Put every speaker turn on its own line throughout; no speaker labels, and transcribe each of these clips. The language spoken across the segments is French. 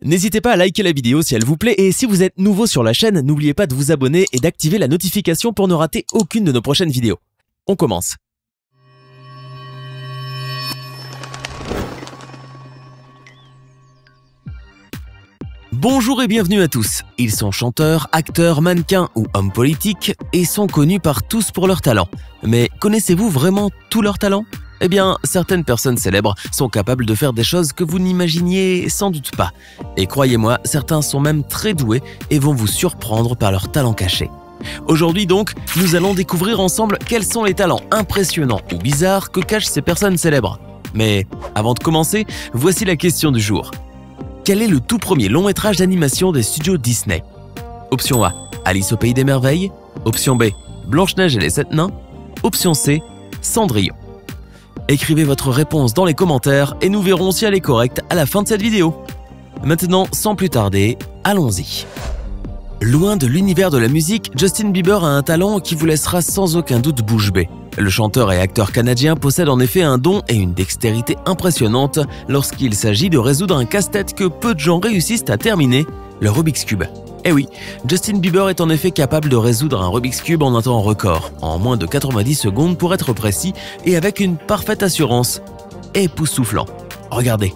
N'hésitez pas à liker la vidéo si elle vous plaît et si vous êtes nouveau sur la chaîne, n'oubliez pas de vous abonner et d'activer la notification pour ne rater aucune de nos prochaines vidéos. On commence. Bonjour et bienvenue à tous. Ils sont chanteurs, acteurs, mannequins ou hommes politiques et sont connus par tous pour leur talent. Mais connaissez-vous vraiment tous leurs talents ? Eh bien, certaines personnes célèbres sont capables de faire des choses que vous n'imaginiez sans doute pas. Et croyez-moi, certains sont même très doués et vont vous surprendre par leurs talents cachés. Aujourd'hui donc, nous allons découvrir ensemble quels sont les talents impressionnants ou bizarres que cachent ces personnes célèbres. Mais avant de commencer, voici la question du jour. Quel est le tout premier long métrage d'animation des studios Disney ? Option A, Alice au pays des merveilles. Option B, Blanche-Neige et les 7 nains. Option C, Cendrillon. Écrivez votre réponse dans les commentaires et nous verrons si elle est correcte à la fin de cette vidéo. Maintenant, sans plus tarder, allons-y. Loin de l'univers de la musique, Justin Bieber a un talent qui vous laissera sans aucun doute bouche bée. Le chanteur et acteur canadien possède en effet un don et une dextérité impressionnante lorsqu'il s'agit de résoudre un casse-tête que peu de gens réussissent à terminer, le Rubik's Cube. Eh oui, Justin Bieber est en effet capable de résoudre un Rubik's Cube en un temps record, en moins de 90 secondes pour être précis et avec une parfaite assurance. Époustouflant. Regardez.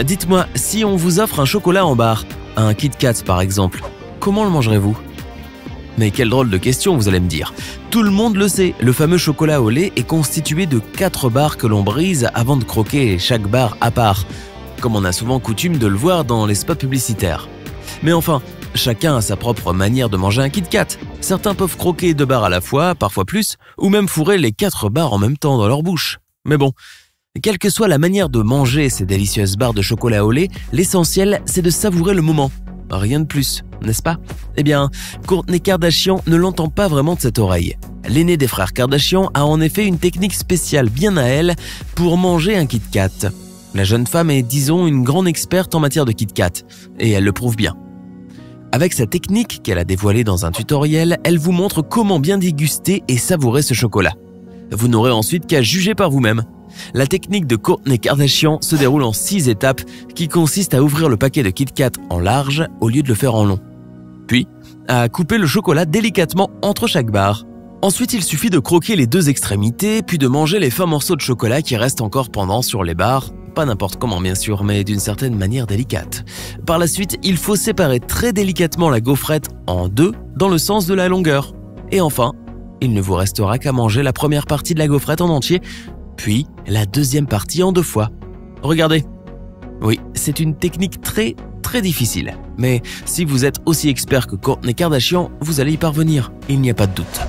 Dites-moi, si on vous offre un chocolat en barre, un Kit Kat par exemple, comment le mangerez-vous ? Mais quelle drôle de question, vous allez me dire. Tout le monde le sait, le fameux chocolat au lait est constitué de 4 barres que l'on brise avant de croquer chaque barre à part, comme on a souvent coutume de le voir dans les spots publicitaires. Mais enfin, chacun a sa propre manière de manger un Kit Kat. Certains peuvent croquer 2 barres à la fois, parfois plus, ou même fourrer les 4 barres en même temps dans leur bouche. Mais bon, quelle que soit la manière de manger ces délicieuses barres de chocolat au lait, l'essentiel c'est de savourer le moment. Rien de plus, n'est-ce pas ? Eh bien, Kourtney Kardashian ne l'entend pas vraiment de cette oreille. L'aîné des frères Kardashian a en effet une technique spéciale bien à elle pour manger un Kit Kat. La jeune femme est, disons, une grande experte en matière de Kit Kat, et elle le prouve bien. Avec sa technique qu'elle a dévoilée dans un tutoriel, elle vous montre comment bien déguster et savourer ce chocolat. Vous n'aurez ensuite qu'à juger par vous-même. La technique de Kourtney Kardashian se déroule en 6 étapes qui consistent à ouvrir le paquet de Kit Kat en large au lieu de le faire en long. Puis, à couper le chocolat délicatement entre chaque barre. Ensuite, il suffit de croquer les 2 extrémités, puis de manger les fins morceaux de chocolat qui restent encore pendants sur les barres. Pas n'importe comment bien sûr, mais d'une certaine manière délicate. Par la suite, il faut séparer très délicatement la gaufrette en 2 dans le sens de la longueur. Et enfin, il ne vous restera qu'à manger la première partie de la gaufrette en entier, puis la deuxième partie en 2 fois. Regardez. Oui, c'est une technique très difficile. Mais si vous êtes aussi expert que Kourtney Kardashian, vous allez y parvenir, il n'y a pas de doute.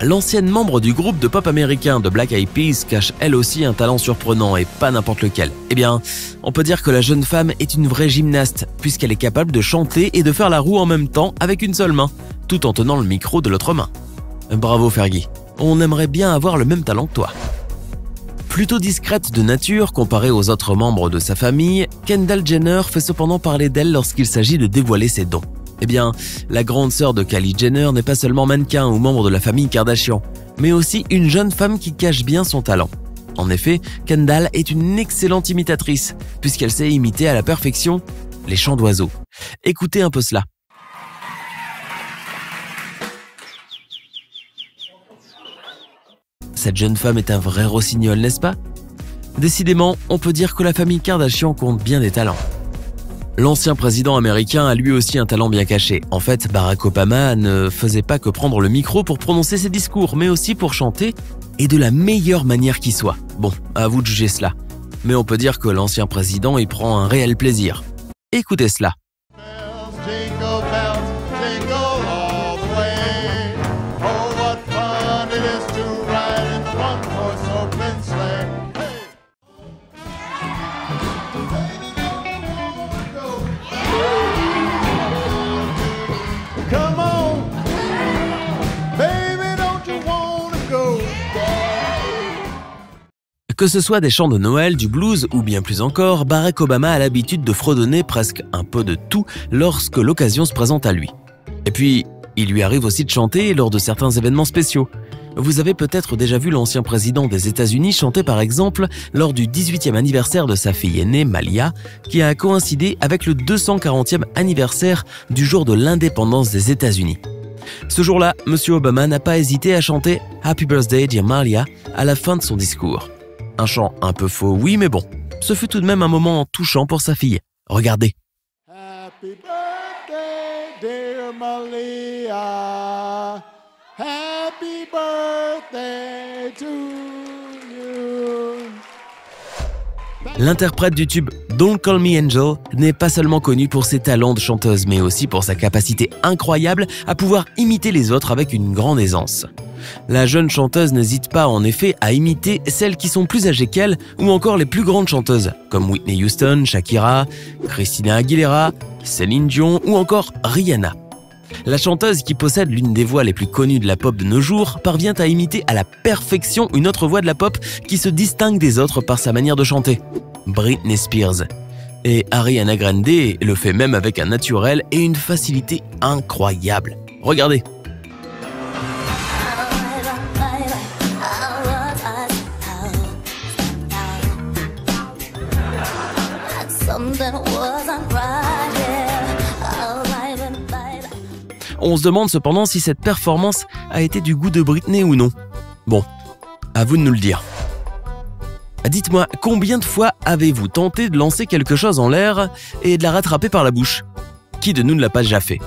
L'ancienne membre du groupe de pop américain The Black Eyed Peas cache elle aussi un talent surprenant et pas n'importe lequel. Eh bien, on peut dire que la jeune femme est une vraie gymnaste puisqu'elle est capable de chanter et de faire la roue en même temps avec une seule main, tout en tenant le micro de l'autre main. Bravo Fergie, on aimerait bien avoir le même talent que toi. Plutôt discrète de nature comparée aux autres membres de sa famille, Kendall Jenner fait cependant parler d'elle lorsqu'il s'agit de dévoiler ses dons. Eh bien, la grande sœur de Kylie Jenner n'est pas seulement mannequin ou membre de la famille Kardashian, mais aussi une jeune femme qui cache bien son talent. En effet, Kendall est une excellente imitatrice, puisqu'elle sait imiter à la perfection les chants d'oiseaux. Écoutez un peu cela. Cette jeune femme est un vrai rossignol, n'est-ce pas ? Décidément, on peut dire que la famille Kardashian compte bien des talents. L'ancien président américain a lui aussi un talent bien caché. En fait, Barack Obama ne faisait pas que prendre le micro pour prononcer ses discours, mais aussi pour chanter, et de la meilleure manière qui soit. Bon, à vous de juger cela. Mais on peut dire que l'ancien président y prend un réel plaisir. Écoutez cela. Que ce soit des chants de Noël, du blues ou bien plus encore, Barack Obama a l'habitude de fredonner presque un peu de tout lorsque l'occasion se présente à lui. Et puis, Il lui arrive aussi de chanter lors de certains événements spéciaux. Vous avez peut-être déjà vu l'ancien président des États-Unis chanter par exemple lors du 18e anniversaire de sa fille aînée Malia, qui a coïncidé avec le 240e anniversaire du jour de l'indépendance des États-Unis. Ce jour-là, M. Obama n'a pas hésité à chanter « Happy Birthday, dear Malia » à la fin de son discours. Un chant un peu faux, oui, mais bon. Ce fut tout de même un moment touchant pour sa fille. Regardez.
Happy birthday, dear Malia. Happy birthday to you.
L'interprète du tube Don't Call Me Angel n'est pas seulement connue pour ses talents de chanteuse, mais aussi pour sa capacité incroyable à pouvoir imiter les autres avec une grande aisance. La jeune chanteuse n'hésite pas en effet à imiter celles qui sont plus âgées qu'elle ou encore les plus grandes chanteuses, comme Whitney Houston, Shakira, Christina Aguilera, Céline Dion ou encore Rihanna. La chanteuse, qui possède l'une des voix les plus connues de la pop de nos jours, parvient à imiter à la perfection une autre voix de la pop qui se distingue des autres par sa manière de chanter, Britney Spears. Et Ariana Grande le fait même avec un naturel et une facilité incroyable. Regardez. On se demande cependant si cette performance a été du goût de Britney ou non. Bon, à vous de nous le dire. Dites-moi, combien de fois avez-vous tenté de lancer quelque chose en l'air et de la rattraper par la bouche? Qui de nous ne l'a pas déjà fait?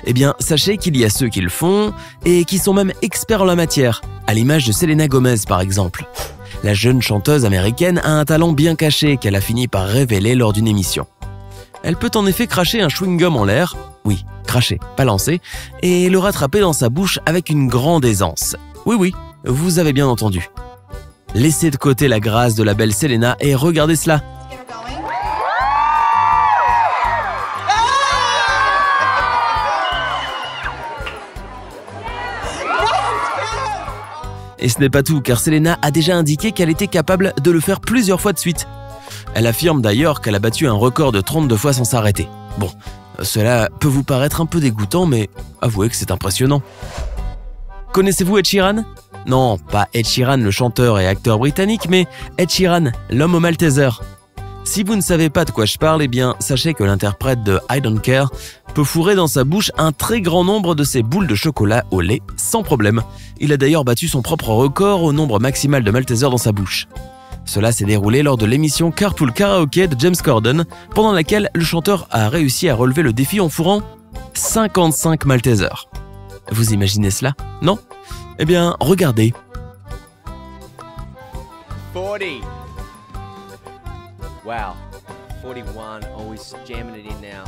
Eh bien, sachez qu'il y a ceux qui le font et qui sont même experts en la matière, à l'image de Selena Gomez par exemple. La jeune chanteuse américaine a un talent bien caché qu'elle a fini par révéler lors d'une émission. Elle peut en effet cracher un chewing-gum en l'air, oui, cracher, pas lancer, et le rattraper dans sa bouche avec une grande aisance. Oui, vous avez bien entendu. Laissez de côté la grâce de la belle Selena et regardez cela. Et ce n'est pas tout, car Selena a déjà indiqué qu'elle était capable de le faire plusieurs fois de suite. Elle affirme d'ailleurs qu'elle a battu un record de 32 fois sans s'arrêter. Bon, cela peut vous paraître un peu dégoûtant, mais avouez que c'est impressionnant. Connaissez-vous Ed Sheeran? Non, pas Ed Sheeran, le chanteur et acteur britannique, mais Ed Sheeran, l'homme au Malteser. Si vous ne savez pas de quoi je parle, eh bien, sachez que l'interprète de I Don't Care peut fourrer dans sa bouche un très grand nombre de ces boules de chocolat au lait sans problème. Il a d'ailleurs battu son propre record au nombre maximal de Maltesers dans sa bouche. Cela s'est déroulé lors de l'émission Carpool Karaoke de James Corden, pendant laquelle le chanteur a réussi à relever le défi en fourrant 55 Maltesers. Vous imaginez cela? Non? Eh bien, regardez.
40. Wow. 41, always jamming it in now.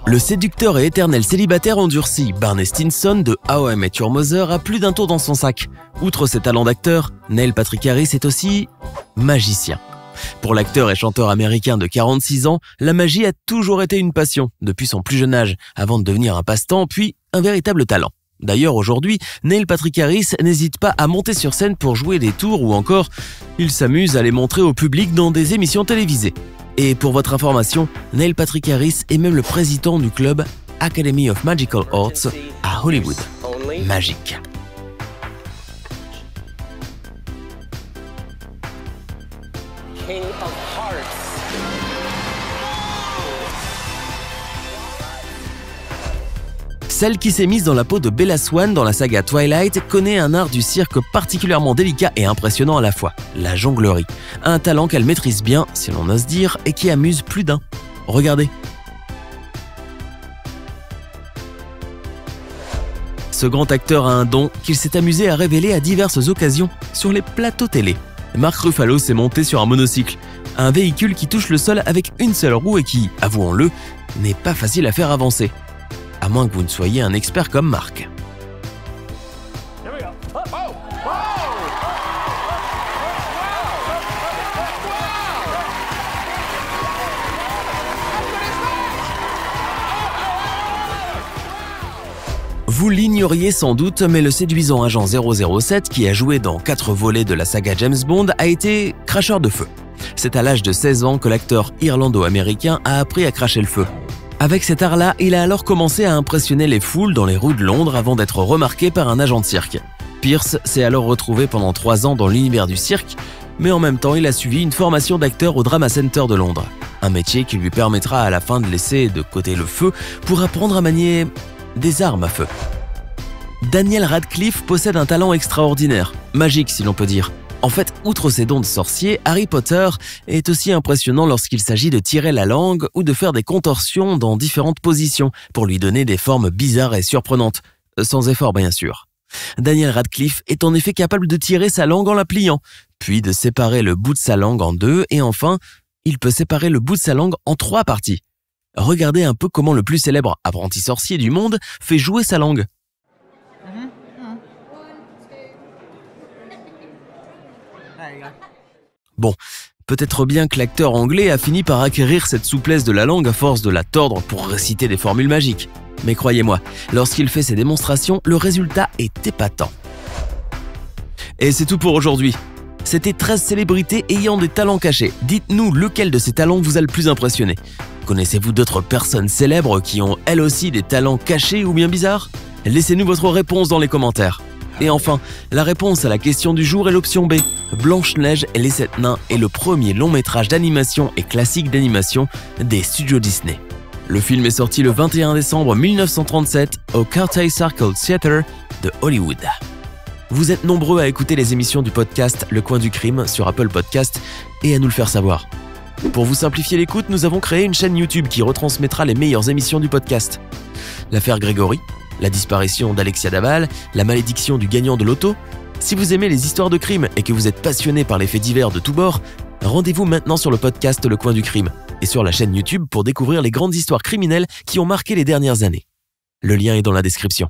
Le séducteur et éternel célibataire endurci Barney Stinson de How I Met Your Mother a plus d'un tour dans son sac. Outre ses talents d'acteur, Neil Patrick Harris est aussi magicien. Pour l'acteur et chanteur américain de 46 ans, la magie a toujours été une passion, depuis son plus jeune âge, avant de devenir un passe-temps, puis un véritable talent. D'ailleurs, aujourd'hui, Neil Patrick Harris n'hésite pas à monter sur scène pour jouer des tours ou encore, il s'amuse à les montrer au public dans des émissions télévisées. Et pour votre information, Neil Patrick Harris est même le président du club Academy of Magical Arts à Hollywood. Magique.
King of Hearts.
Celle qui s'est mise dans la peau de Bella Swan dans la saga Twilight connaît un art du cirque particulièrement délicat et impressionnant à la fois, la jonglerie. Un talent qu'elle maîtrise bien, si l'on ose dire, et qui amuse plus d'un. Regardez. Ce grand acteur a un don qu'il s'est amusé à révéler à diverses occasions sur les plateaux télé. Mark Ruffalo s'est monté sur un monocycle, un véhicule qui touche le sol avec une seule roue et qui, avouons-le, n'est pas facile à faire avancer. À moins que vous ne soyez un expert comme Marc. Vous l'ignoriez sans doute, mais le séduisant agent 007 qui a joué dans 4 volets de la saga James Bond a été cracheur de feu. C'est à l'âge de 16 ans que l'acteur irlando-américain a appris à cracher le feu. Avec cet art-là, il a alors commencé à impressionner les foules dans les rues de Londres avant d'être remarqué par un agent de cirque. Pierce s'est alors retrouvé pendant 3 ans dans l'univers du cirque, mais en même temps, il a suivi une formation d'acteur au Drama Center de Londres. Un métier qui lui permettra à la fin de laisser de côté le feu pour apprendre à manier des armes à feu. Daniel Radcliffe possède un talent extraordinaire, magique si l'on peut dire. En fait, outre ses dons de sorcier, Harry Potter est aussi impressionnant lorsqu'il s'agit de tirer la langue ou de faire des contorsions dans différentes positions pour lui donner des formes bizarres et surprenantes, sans effort bien sûr. Daniel Radcliffe est en effet capable de tirer sa langue en la pliant, puis de séparer le bout de sa langue en 2 et enfin, il peut séparer le bout de sa langue en 3 parties. Regardez un peu comment le plus célèbre apprenti sorcier du monde fait jouer sa langue. Bon, peut-être bien que l'acteur anglais a fini par acquérir cette souplesse de la langue à force de la tordre pour réciter des formules magiques. Mais croyez-moi, lorsqu'il fait ses démonstrations, le résultat est épatant. Et c'est tout pour aujourd'hui. C'était 13 célébrités ayant des talents cachés. Dites-nous lequel de ces talents vous a le plus impressionné. Connaissez-vous d'autres personnes célèbres qui ont elles aussi des talents cachés ou bien bizarres? Laissez-nous votre réponse dans les commentaires. Et enfin, la réponse à la question du jour est l'option B. Blanche-Neige et les 7 nains est le premier long métrage d'animation et classique d'animation des studios Disney. Le film est sorti le 21 décembre 1937 au Curtis Circle Theatre de Hollywood. Vous êtes nombreux à écouter les émissions du podcast Le Coin du Crime sur Apple Podcast et à nous le faire savoir. Pour vous simplifier l'écoute, nous avons créé une chaîne YouTube qui retransmettra les meilleures émissions du podcast. L'affaire Grégory, la disparition d'Alexia Daval, la malédiction du gagnant de l'auto. Si vous aimez les histoires de crime et que vous êtes passionné par les faits divers de tous bords, rendez-vous maintenant sur le podcast Le Coin du Crime et sur la chaîne YouTube pour découvrir les grandes histoires criminelles qui ont marqué les dernières années. Le lien est dans la description.